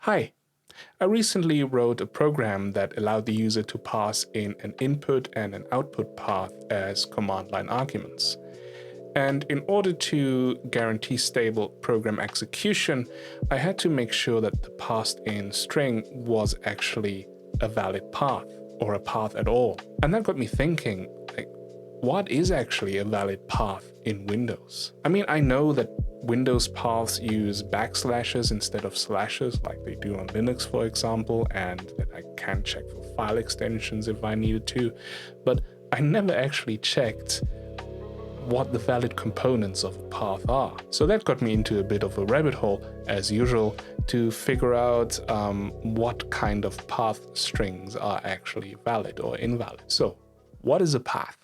Hi, I recently wrote a program that allowed the user to pass in an input and an output path as command line arguments. And in order to guarantee stable program execution, I had to make sure that the passed in string was actually a valid path, or a path at all. And that got me thinking, what is actually a valid path in Windows? I mean, I know that Windows paths use backslashes instead of slashes like they do on Linux, for example, and that I can check for file extensions if I needed to, but I never actually checked what the valid components of a path are. So that got me into a bit of a rabbit hole, as usual, to figure out what kind of path strings are actually valid or invalid. So, what is a path?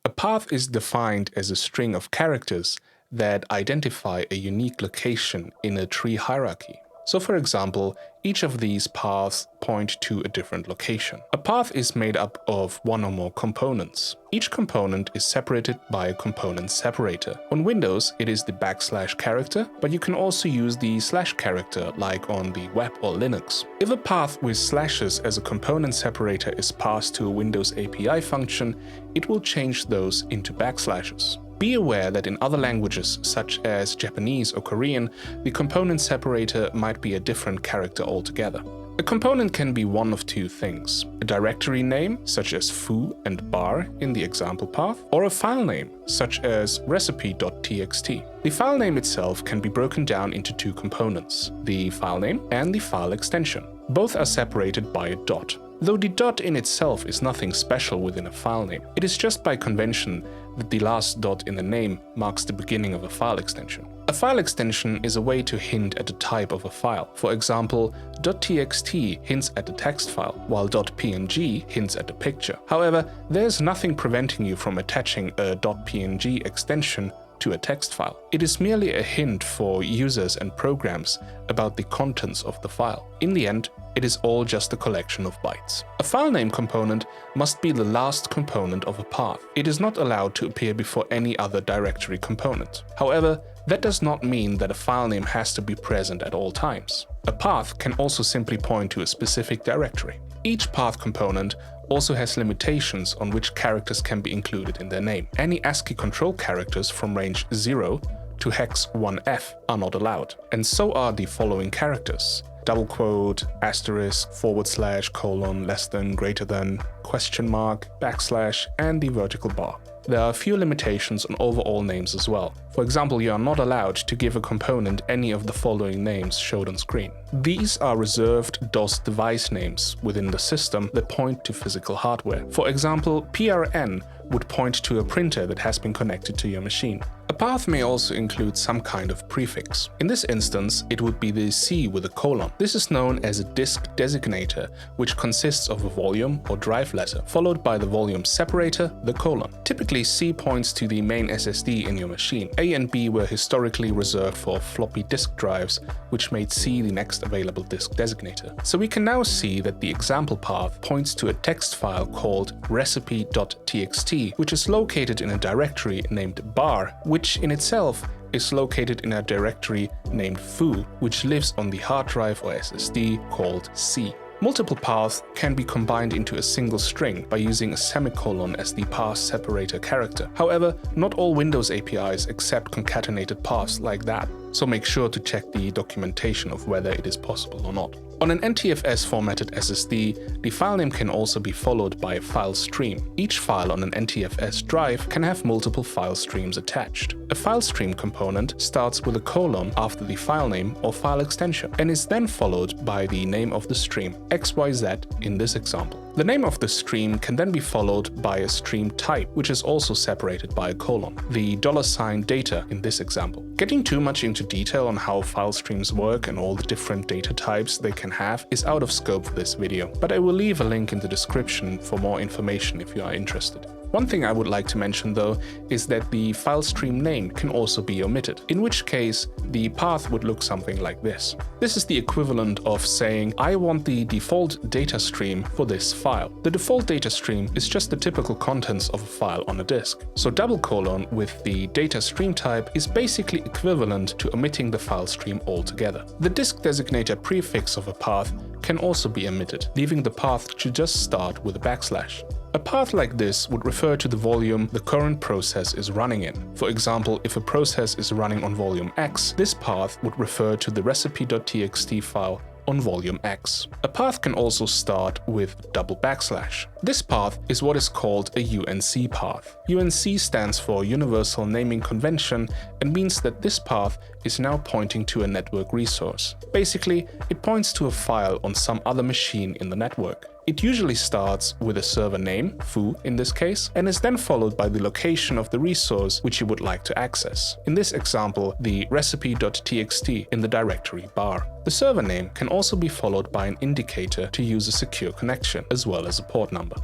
A path is defined as a string of characters that identify a unique location in a tree hierarchy. So for example, each of these paths point to a different location. A path is made up of one or more components. Each component is separated by a component separator. On Windows, it is the / character, but you can also use the / character like on the web or Linux. If a path with slashes as a component separator is passed to a Windows API function, it will change those into backslashes. Be aware that in other languages, such as Japanese or Korean, the component separator might be a different character altogether. A component can be one of two things: a directory name, such as foo and bar in the example path, or a file name, such as recipe.txt. The file name itself can be broken down into two components: the file name and the file extension. Both are separated by a dot. Though the dot in itself is nothing special within a file name, it is just by convention that the last dot in the name marks the beginning of a file extension. A file extension is a way to hint at the type of a file. For example, .txt hints at the text file, while .png hints at the picture. However, there's nothing preventing you from attaching a .png extension to a text file. It is merely a hint for users and programs about the contents of the file. In the end, it is all just a collection of bytes. A file name component must be the last component of a path. It is not allowed to appear before any other directory component. However, that does not mean that a file name has to be present at all times. A path can also simply point to a specific directory. Each path component also has limitations on which characters can be included in their name. Any ASCII control characters from range 0 to hex 1F are not allowed, and so are the following characters: double quote, asterisk, /, colon, less than, greater than, question mark, backslash, and the vertical bar. There are a few limitations on overall names as well. For example, you are not allowed to give a component any of the following names showed on screen. These are reserved DOS device names within the system that point to physical hardware. For example, PRN would point to a printer that has been connected to your machine. A path may also include some kind of prefix. In this instance, it would be the C with a colon. This is known as a disk designator, which consists of a volume or drive letter, followed by the volume separator, the colon. Typically, C points to the main SSD in your machine. A and B were historically reserved for floppy disk drives, which made C the next available disk designator. So we can now see that the example path points to a text file called recipe.txt, which is located in a directory named bar, which in itself is located in a directory named foo, which lives on the hard drive or SSD called C. Multiple paths can be combined into a single string by using a semicolon as the path separator character. However, not all Windows APIs accept concatenated paths like that, so make sure to check the documentation of whether it is possible or not. On an NTFS formatted SSD, the file name can also be followed by a file stream. Each file on an NTFS drive can have multiple file streams attached. A file stream component starts with a colon after the file name or file extension, and is then followed by the name of the stream, XYZ in this example. The name of the stream can then be followed by a stream type, which is also separated by a colon, the $data in this example. Getting too much into detail on how file streams work and all the different data types they can have is out of scope for this video, but I will leave a link in the description for more information if you are interested. One thing I would like to mention though is that the file stream name can also be omitted, in which case the path would look something like this. This is the equivalent of saying I want the default data stream for this file. The default data stream is just the typical contents of a file on a disk. So double colon with the data stream type is basically equivalent to omitting the file stream altogether. The disk designator prefix of a path can also be omitted, leaving the path to just start with a backslash. A path like this would refer to the volume the current process is running in. For example, if a process is running on volume X, this path would refer to the recipe.txt file on volume X. A path can also start with double backslash. This path is what is called a UNC path. UNC stands for Universal Naming Convention and means that this path is now pointing to a network resource. Basically, it points to a file on some other machine in the network. It usually starts with a server name, foo in this case, and is then followed by the location of the resource which you would like to access. In this example, the recipe.txt in the directory bar. The server name can also be followed by an indicator to use a secure connection, as well as a port number.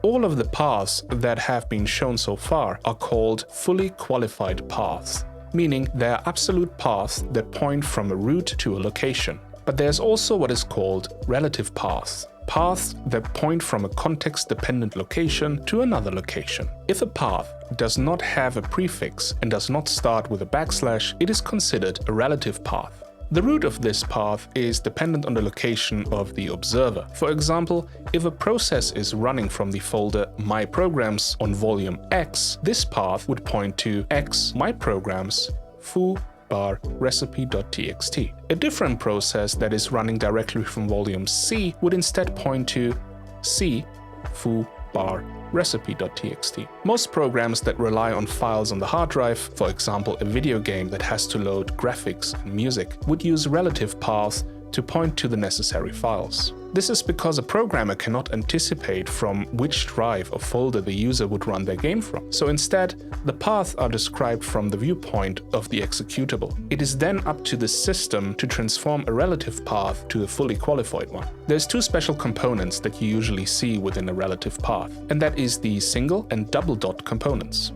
All of the paths that have been shown so far are called fully qualified paths, meaning they are absolute paths that point from a root to a location. But there's also what is called relative paths. Paths that point from a context-dependent location to another location. If a path does not have a prefix and does not start with a backslash, it is considered a relative path. The root of this path is dependent on the location of the observer. For example, if a process is running from the folder My Programs on volume X, this path would point to X My Programs foo bar recipe.txt. A different process that is running directly from volume C would instead point to C foo bar recipe.txt. Most programs that rely on files on the hard drive, for example a video game that has to load graphics and music, would use relative paths to point to the necessary files. This is because a programmer cannot anticipate from which drive or folder the user would run their game from. So instead, the paths are described from the viewpoint of the executable. It is then up to the system to transform a relative path to a fully qualified one. There's two special components that you usually see within a relative path, and that is the single and double dot components.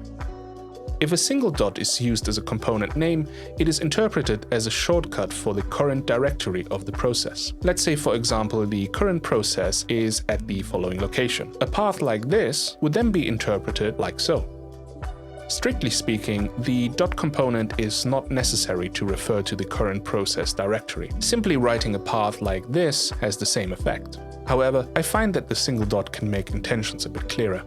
If a single dot is used as a component name, it is interpreted as a shortcut for the current directory of the process. Let's say, for example, the current process is at the following location. A path like this would then be interpreted like so. Strictly speaking, the dot component is not necessary to refer to the current process directory. Simply writing a path like this has the same effect. However, I find that the single dot can make intentions a bit clearer.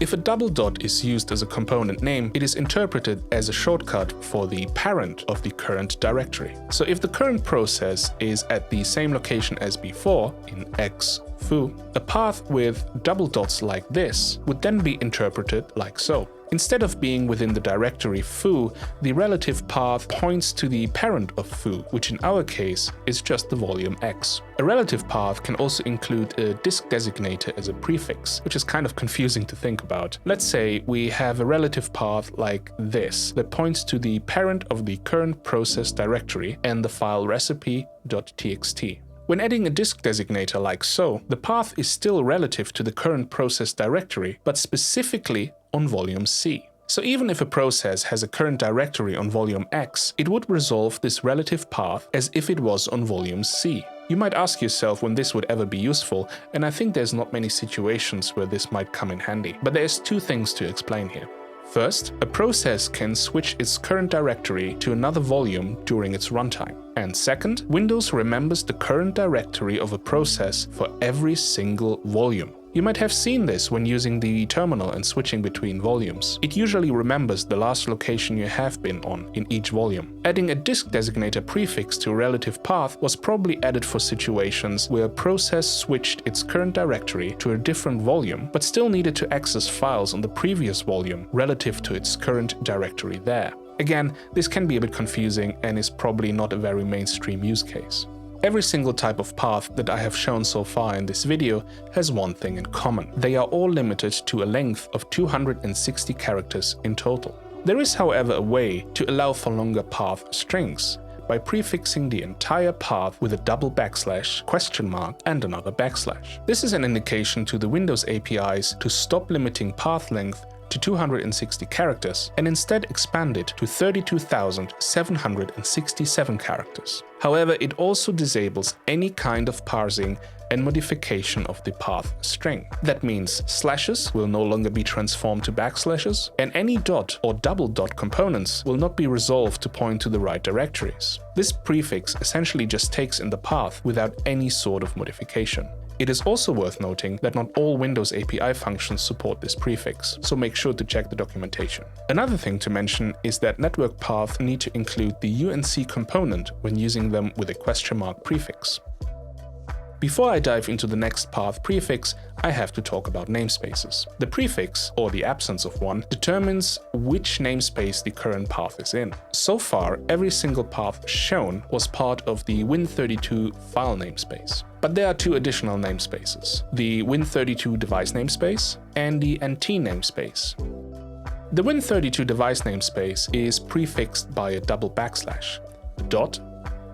If a double dot is used as a component name, it is interpreted as a shortcut for the parent of the current directory. So if the current process is at the same location as before, in X foo, a path with double dots like this would then be interpreted like so. Instead of being within the directory foo, the relative path points to the parent of foo, which in our case is just the volume X. A relative path can also include a disk designator as a prefix, which is kind of confusing to think about. Let's say we have a relative path like this that points to the parent of the current process directory and the file recipe.txt. When adding a disk designator like so, the path is still relative to the current process directory, but specifically on volume C. So even if a process has a current directory on volume X, it would resolve this relative path as if it was on volume C. You might ask yourself when this would ever be useful, and I think there's not many situations where this might come in handy. But there's two things to explain here. First, a process can switch its current directory to another volume during its runtime. And second, Windows remembers the current directory of a process for every single volume. You might have seen this when using the terminal and switching between volumes. It usually remembers the last location you have been on in each volume. Adding a disk designator prefix to a relative path was probably added for situations where a process switched its current directory to a different volume, but still needed to access files on the previous volume relative to its current directory there. Again, this can be a bit confusing and is probably not a very mainstream use case. Every single type of path that I have shown so far in this video has one thing in common. They are all limited to a length of 260 characters in total. There is, however, a way to allow for longer path strings, by prefixing the entire path with a double backslash, question mark, and another backslash. This is an indication to the Windows APIs to stop limiting path length to 260 characters and instead expand it to 32,767 characters. However, it also disables any kind of parsing and modification of the path string. That means slashes will no longer be transformed to backslashes, and any dot or double dot components will not be resolved to point to the right directories. This prefix essentially just takes in the path without any sort of modification. It is also worth noting that not all Windows API functions support this prefix, so make sure to check the documentation. Another thing to mention is that network paths need to include the UNC component when using them with a question mark prefix. Before I dive into the next path prefix, I have to talk about namespaces. The prefix, or the absence of one, determines which namespace the current path is in. So far, every single path shown was part of the Win32 file namespace. But there are two additional namespaces, the Win32 device namespace and the NT namespace. The Win32 device namespace is prefixed by a double backslash, a dot,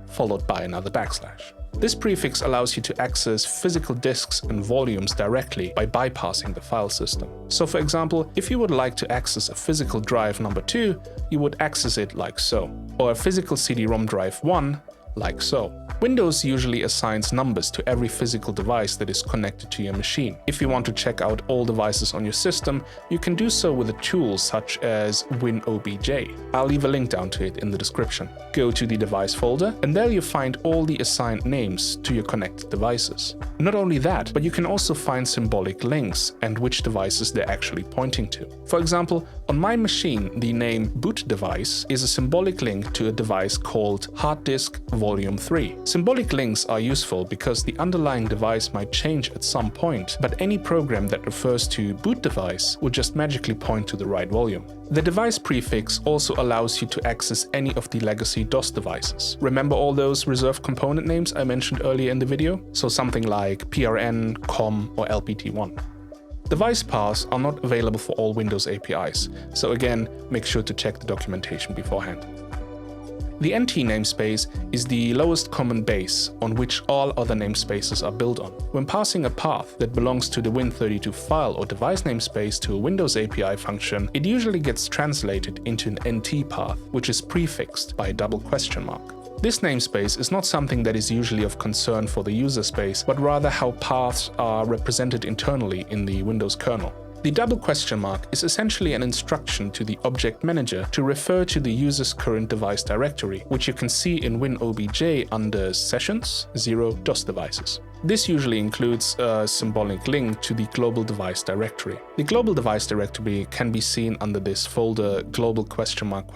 followed by another backslash. This prefix allows you to access physical disks and volumes directly by bypassing the file system. So for example, if you would like to access a physical drive number 2, you would access it like so, or a physical CD-ROM drive 1, like so. Windows usually assigns numbers to every physical device that is connected to your machine. If you want to check out all devices on your system, you can do so with a tool such as WinOBJ. I'll leave a link down to it in the description. Go to the device folder, and there you find all the assigned names to your connected devices. Not only that, but you can also find symbolic links and which devices they're actually pointing to. For example, on my machine, the name boot device is a symbolic link to a device called hard disk volume 3. Symbolic links are useful because the underlying device might change at some point, but any program that refers to boot device will just magically point to the right volume. The device prefix also allows you to access any of the legacy DOS devices. Remember all those reserved component names I mentioned earlier in the video? So something like PRN, COM, or LPT1. Device paths are not available for all Windows APIs, so again, make sure to check the documentation beforehand. The NT namespace is the lowest common base on which all other namespaces are built on. When passing a path that belongs to the Win32 file or device namespace to a Windows API function, it usually gets translated into an NT path, which is prefixed by a double question mark. This namespace is not something that is usually of concern for the user space, but rather how paths are represented internally in the Windows kernel. The double question mark is essentially an instruction to the object manager to refer to the user's current device directory, which you can see in WinOBJ under Sessions, 0 DOS devices. This usually includes a symbolic link to the global device directory. The global device directory can be seen under this folder global question mark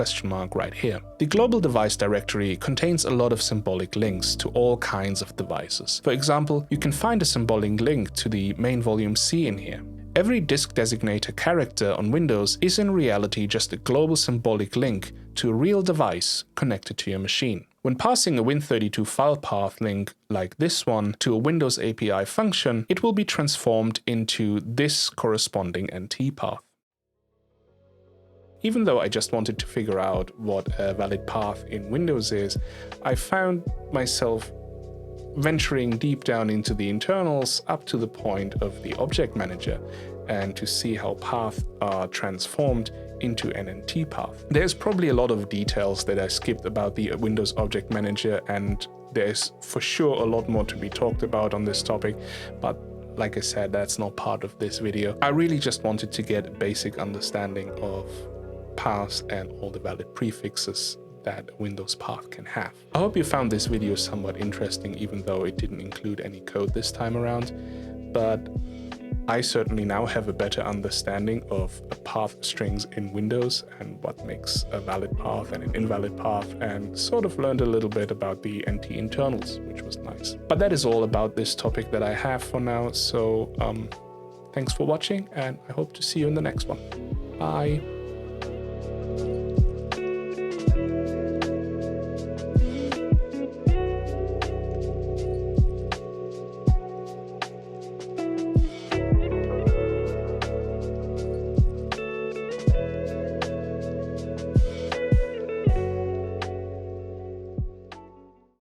right here. The global device directory contains a lot of symbolic links to all kinds of devices. For example, you can find a symbolic link to the main volume C in here. Every disk designator character on Windows is in reality just a global symbolic link to a real device connected to your machine. When passing a Win32 file path link like this one to a Windows API function, it will be transformed into this corresponding NT path. Even though I just wanted to figure out what a valid path in Windows is, I found myself venturing deep down into the internals up to the point of the object manager and to see how paths are transformed into an NT path. There's probably a lot of details that I skipped about the Windows Object Manager, and there's for sure a lot more to be talked about on this topic, but like I said, that's not part of this video. I really just wanted to get a basic understanding of paths and all the valid prefixes that a Windows path can have. I hope you found this video somewhat interesting, even though it didn't include any code this time around, but I certainly now have a better understanding of path strings in Windows and what makes a valid path and an invalid path, and sort of learned a little bit about the NT internals, which was nice. But that is all about this topic that I have for now, so thanks for watching, and I hope to see you in the next one. Bye!